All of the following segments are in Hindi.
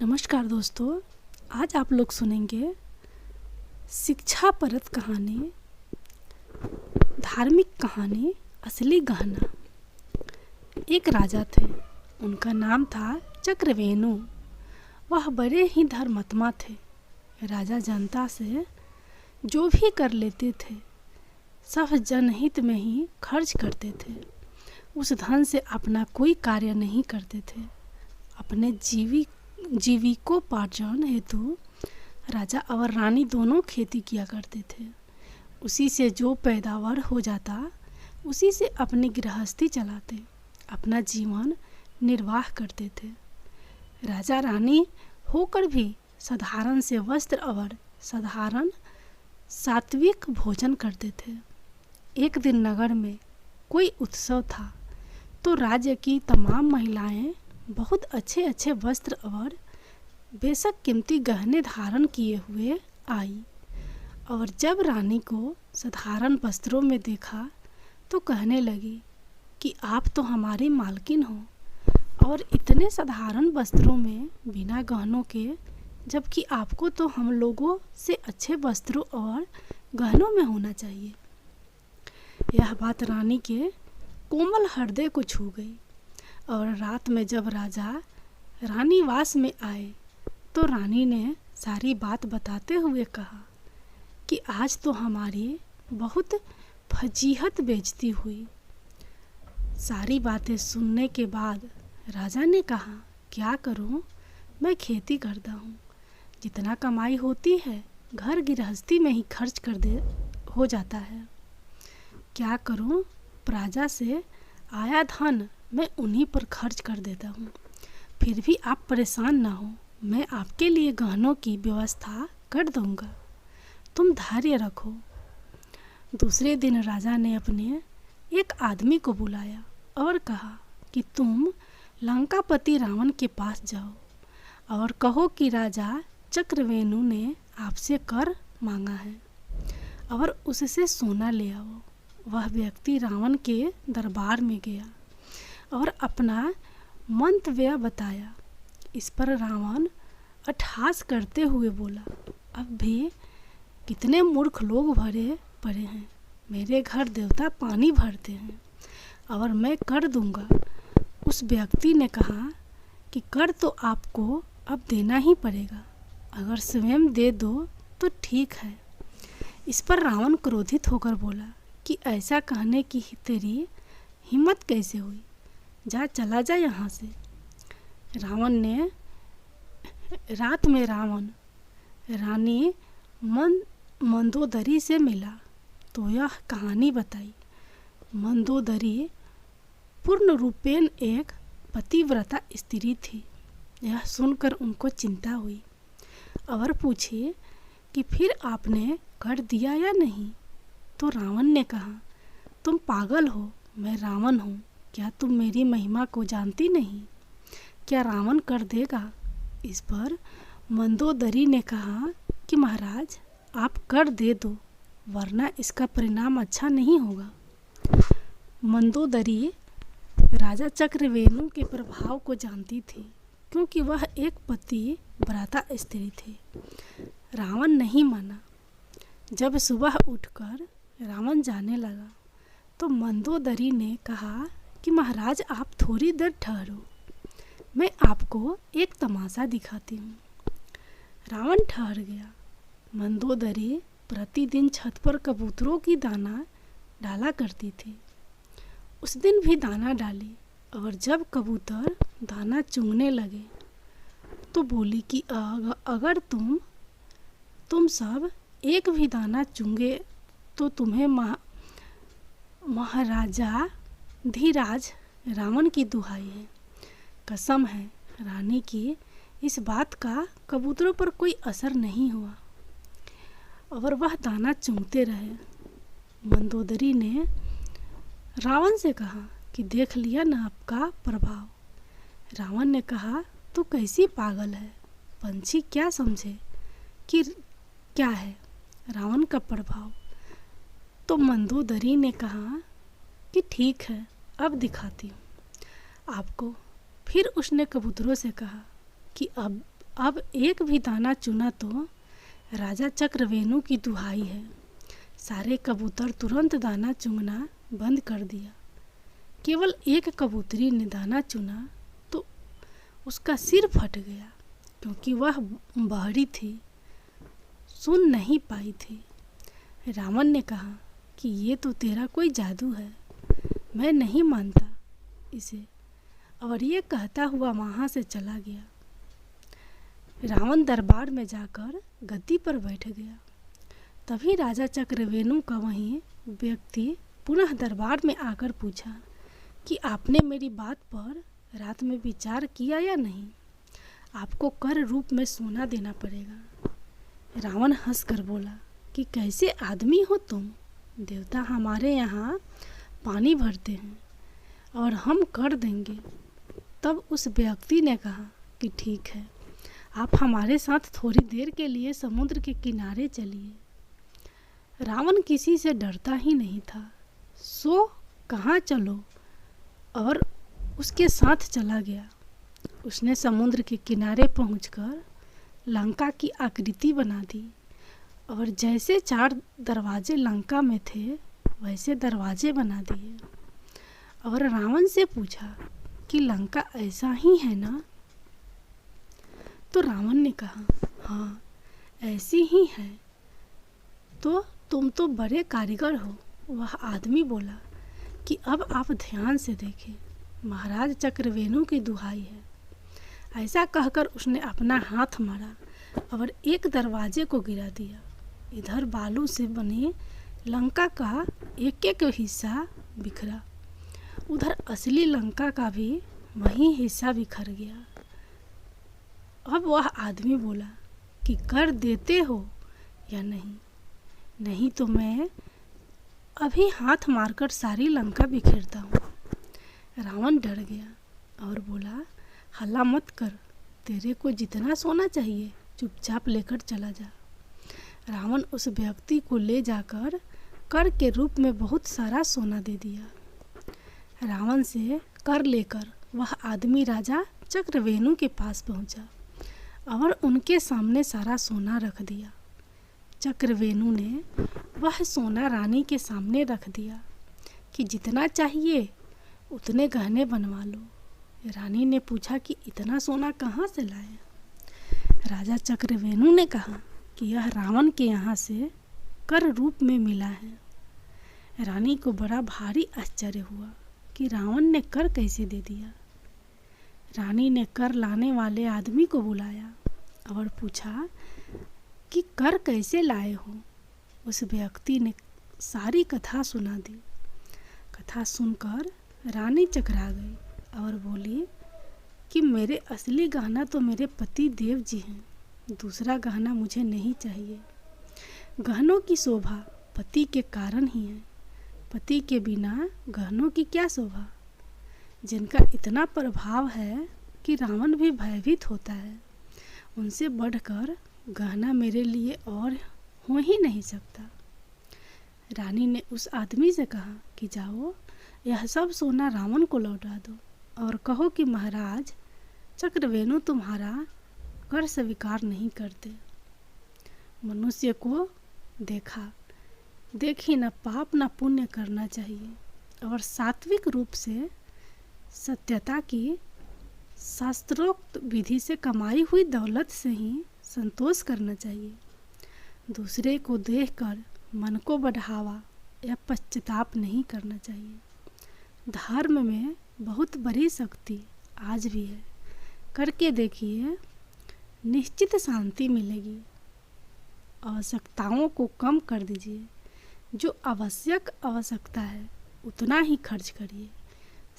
नमस्कार दोस्तों, आज आप लोग सुनेंगे शिक्षा परत कहानी, धार्मिक कहानी असली गहना। एक राजा थे, उनका नाम था चक्रवेणु। वह बड़े ही धर्मात्मा थे। राजा जनता से जो भी कर लेते थे सब जनहित में ही खर्च करते थे। उस धन से अपना कोई कार्य नहीं करते थे। अपने जीविकोपार्जन हेतु राजा और रानी दोनों खेती किया करते थे। उसी से जो पैदावार हो जाता उसी से अपनी गृहस्थी चलाते, अपना जीवन निर्वाह करते थे। राजा रानी होकर भी साधारण से वस्त्र और साधारण सात्विक भोजन करते थे। एक दिन नगर में कोई उत्सव था तो राज्य की तमाम महिलाएं बहुत अच्छे अच्छे वस्त्र और बेशक कीमती गहने धारण किए हुए आई, और जब रानी को साधारण वस्त्रों में देखा तो कहने लगी कि आप तो हमारी मालकिन हो, और इतने साधारण वस्त्रों में बिना गहनों के, जबकि आपको तो हम लोगों से अच्छे वस्त्रों और गहनों में होना चाहिए। यह बात रानी के कोमल हृदय को छू गई, और रात में जब राजा रानीवास में आए तो रानी ने सारी बात बताते हुए कहा कि आज तो हमारी बहुत फजीहत बेइज्जती हुई। सारी बातें सुनने के बाद राजा ने कहा, क्या करूं, मैं खेती करता हूं, जितना कमाई होती है घर गृहस्थी में ही खर्च हो जाता है। क्या करूं, प्रजा से आया धन मैं उन्हीं पर खर्च कर देता हूँ। फिर भी आप परेशान ना हो, मैं आपके लिए गहनों की व्यवस्था कर दूंगा, तुम धैर्य रखो। दूसरे दिन राजा ने अपने एक आदमी को बुलाया और कहा कि तुम लंकापति रावण के पास जाओ और कहो कि राजा चक्रवेणु ने आपसे कर मांगा है और उससे सोना ले आओ। वह व्यक्ति रावण के दरबार में गया और अपना मंतव्य बताया। इस पर रावण अट्टहास करते हुए बोला, अब भी कितने मूर्ख लोग भरे पड़े हैं। मेरे घर देवता पानी भरते हैं और मैं कर दूंगा। उस व्यक्ति ने कहा कि कर तो आपको अब देना ही पड़ेगा, अगर स्वयं दे दो तो ठीक है। इस पर रावण क्रोधित होकर बोला कि ऐसा कहने की तेरी हिम्मत कैसे हुई, जा चला जा यहाँ से। रात में रावण रानी मंदोदरी से मिला तो यह कहानी बताई। मंदोदरी पूर्ण रूपेण एक पतिव्रता स्त्री थी। यह सुनकर उनको चिंता हुई और पूछे कि फिर आपने कर दिया या नहीं। तो रावण ने कहा, तुम पागल हो, मैं रावण हूँ, क्या तुम मेरी महिमा को जानती नहीं? क्या रावण कर देगा? इस पर मंदोदरी ने कहा कि महाराज आप कर दे दो, वरना इसका परिणाम अच्छा नहीं होगा। मंदोदरी राजा चक्रवेणु के प्रभाव को जानती थी, क्योंकि वह एक पतिव्रता स्त्री थी। रावण नहीं माना। जब सुबह उठकर रावण जाने लगा तो मंदोदरी ने कहा कि महाराज आप थोड़ी देर ठहरो, मैं आपको एक तमाशा दिखाती हूँ। रावण ठहर गया। मंदोदरी प्रतिदिन छत पर कबूतरों की दाना डाला करती थी। उस दिन भी दाना डाली, और जब कबूतर दाना चुगने लगे तो बोली कि अगर तुम सब एक भी दाना चुंगे तो तुम्हें महाराजा धीराज रावण की दुहाई है, कसम है। रानी की इस बात का कबूतरों पर कोई असर नहीं हुआ और वह दाना चुंगते रहे। मंदोदरी ने रावण से कहा कि देख लिया ना आपका प्रभाव। रावण ने कहा, तू कैसी पागल है, पंछी क्या समझे कि क्या है रावण का प्रभाव। तो मंदोदरी ने कहा कि ठीक है, अब दिखाती हूँ आपको। फिर उसने कबूतरों से कहा कि अब अब एक भी दाना चुना तो राजा चक्रवेणु की दुहाई है। सारे कबूतर तुरंत दाना चुगना बंद कर दिया। केवल एक कबूतरी ने दाना चुना तो उसका सिर फट गया, क्योंकि वह बहरी थी, सुन नहीं पाई थी। रावण ने कहा कि ये तो तेरा कोई जादू है, मैं नहीं मानता इसे, और ये कहता हुआ वहाँ से चला गया। रावण दरबार में जाकर गद्दी पर बैठ गया। तभी राजा चक्रवेणु का वही व्यक्ति पुनः दरबार में आकर पूछा कि आपने मेरी बात पर रात में विचार किया या नहीं? आपको कर रूप में सोना देना पड़ेगा। रावण हंसकर बोला कि कैसे आदमी हो तुम? देवता हमारे यहाँ पानी भरते हैं और हम कर देंगे। तब उस व्यक्ति ने कहा कि ठीक है, आप हमारे साथ थोड़ी देर के लिए समुद्र के किनारे चलिए। रावण किसी से डरता ही नहीं था, सो कहाँ चलो, और उसके साथ चला गया। उसने समुद्र के किनारे पहुंचकर लंका की आकृति बना दी, और जैसे 4 दरवाजे लंका में थे वैसे दरवाजे बना दिए, और रावण से पूछा कि लंका ऐसा ही है ना? तो रावण ने कहा, हाँ ऐसी ही है। तो तुम तो बड़े कारीगर हो। वह आदमी बोला कि अब आप ध्यान से देखें, महाराज चक्रवेणु की दुहाई है। ऐसा कहकर उसने अपना हाथ मारा और एक दरवाजे को गिरा दिया। इधर बालू से बने लंका का एक एक हिस्सा बिखरा, उधर असली लंका का भी वही हिस्सा बिखर गया। अब वह आदमी बोला कि कर देते हो या नहीं? नहीं तो मैं अभी हाथ मारकर सारी लंका बिखेरता हूँ। रावण डर गया और बोला, हल्ला मत कर, तेरे को जितना सोना चाहिए चुपचाप लेकर चला जा। रावण उस व्यक्ति को ले जाकर कर के रूप में बहुत सारा सोना दे दिया। रावण से कर लेकर वह आदमी राजा चक्रवेणु के पास पहुंचा और उनके सामने सारा सोना रख दिया। चक्रवेणु ने वह सोना रानी के सामने रख दिया कि जितना चाहिए उतने गहने बनवा लो। रानी ने पूछा कि इतना सोना कहाँ से लाए? राजा चक्रवेणु ने कहा कि यह रावण के यहाँ से कर रूप में मिला है। रानी को बड़ा भारी आश्चर्य हुआ कि रावण ने कर कैसे दे दिया। रानी ने कर लाने वाले आदमी को बुलाया और पूछा कि कर कैसे लाए हो? उस व्यक्ति ने सारी कथा सुना दी। कथा सुनकर रानी चकरा गई और बोली कि मेरे असली गहना तो मेरे पति देव जी हैं, दूसरा गहना मुझे नहीं चाहिए। गहनों की शोभा पति के कारण ही है, पति के बिना गहनों की क्या शोभा? जिनका इतना प्रभाव है कि रावण भी भयभीत होता है, उनसे बढ़कर गहना मेरे लिए और हो ही नहीं सकता। रानी ने उस आदमी से कहा कि जाओ, यह सब सोना रावण को लौटा दो और कहो कि महाराज चक्रवेणु तुम्हारा कर स्वीकार नहीं करते। मनुष्य को देखी न पाप न पुण्य करना चाहिए और सात्विक रूप से सत्यता की शास्त्रोक्त विधि से कमाई हुई दौलत से ही संतोष करना चाहिए। दूसरे को देखकर मन को बढ़ावा या पश्चाताप नहीं करना चाहिए। धर्म में बहुत बड़ी शक्ति आज भी है, करके देखिए, निश्चित शांति मिलेगी। आवश्यकताओं को कम कर दीजिए, जो आवश्यकता है उतना ही खर्च करिए,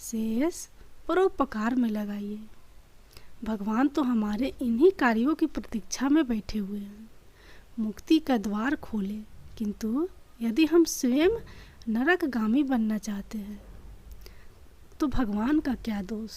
शेष परोपकार में लगाइए। भगवान तो हमारे इन्हीं कार्यों की प्रतीक्षा में बैठे हुए हैं, मुक्ति का द्वार खोले। किंतु यदि हम स्वयं नरकगामी बनना चाहते हैं तो भगवान का क्या दोष।